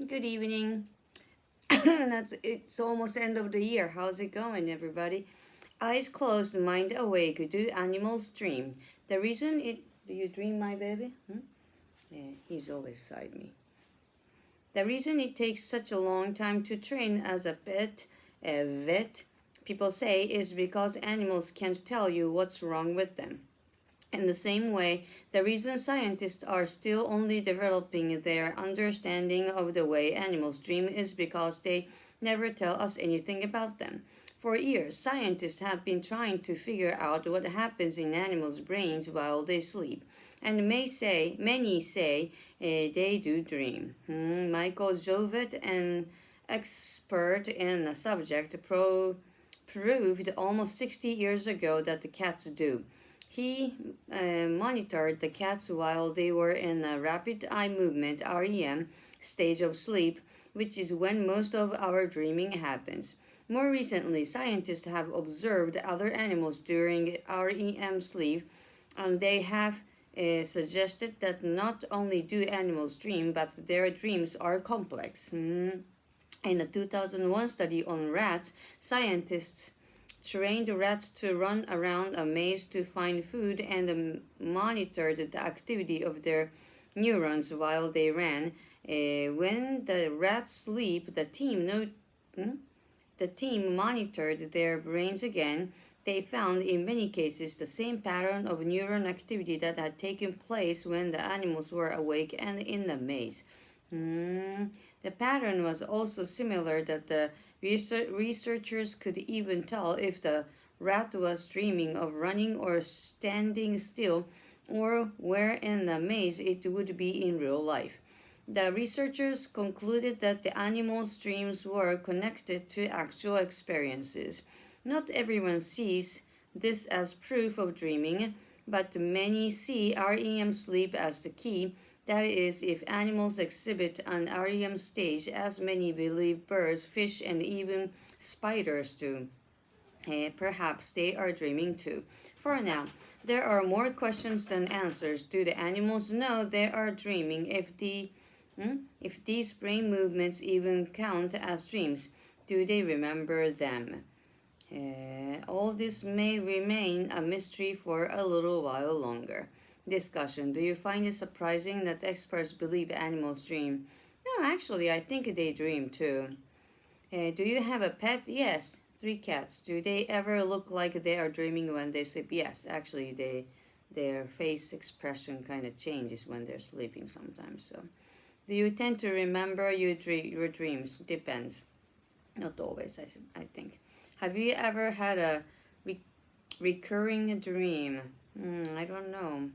Good evening. It's almost the end of the year. How's it going, everybody? Eyes closed, mind awake. Do animals dream? The reason it do you dream, my baby? Yeah, he's always beside me. The reason it takes such a long time to train as a vet, people say, is because animals can't tell you what's wrong with them. In the same way, the reason scientists are still only developing their understanding of the way animals dream is because they never tell us anything about them. For years, scientists have been trying to figure out what happens in animals' brains while they sleep, and many say they do dream. Michael Jovet, an expert in the subject, proved almost 60 years ago that the cats do. He monitored the cats while they were in a rapid eye movement (REM) stage of sleep, which is when most of our dreaming happens. More recently, scientists have observed other animals during REM sleep, and they have suggested that not only do animals dream, but their dreams are complex. In a 2001 study on rats, scientists trained rats to run around a maze to find food and monitored the activity of their neurons while they ran. When the rats sleep, the team monitored their brains again. They found in many cases the same pattern of neuron activity that had taken place when the animals were awake and in the maze. The pattern was also similar that the researchers could even tell if the rat was dreaming of running or standing still, or where in the maze it would be in real life. The researchers concluded that the animal's dreams were connected to actual experiences. Not everyone sees this as proof of dreaming, but many see REM sleep as the key. That is, if animals exhibit an REM stage, as many believe birds, fish, and even spiders do, perhaps they are dreaming too. For now, there are more questions than answers. Do the animals know they are dreaming? If these brain movements even count as dreams, do they remember them? All this may remain a mystery for a little while longer. Discussion. Do you find it surprising that experts believe animals dream? No, actually, I think they dream too. Do you have a pet? Yes, 3 cats. Do they ever look like they are dreaming when they sleep? Yes, actually, their face expression kind of changes when they're sleeping sometimes. So, do you tend to remember your dreams? Depends. Not always, I think. Have you ever had a recurring dream? I don't know.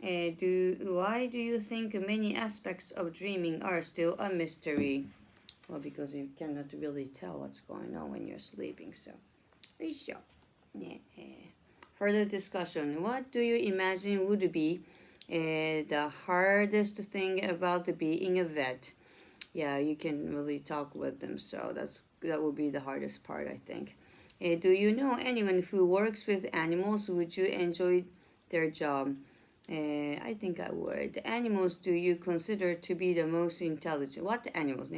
Why do you think many aspects of dreaming are still a mystery? Well, because you cannot really tell what's going on when you're sleeping. So, yeah. Further discussion. What do you imagine would be the hardest thing about being a vet? Yeah, you can really talk with them, so that would be the hardest part, I think. Do you know anyone who works with animals? Would you enjoy their job? I think I would. Animals do you consider to be the most intelligent? What animals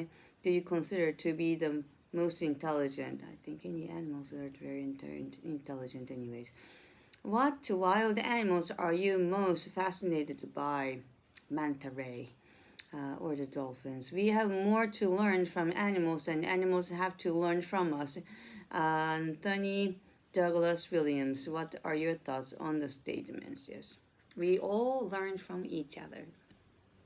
do you consider to be the most intelligent? I think any animals are very intelligent anyways. What wild animals are you most fascinated by? Manta ray. Or the dolphins. We have more to learn from animals than animals have to learn from us. Anthony Douglas Williams, what are your thoughts on the statements? Yes, we all learn from each other.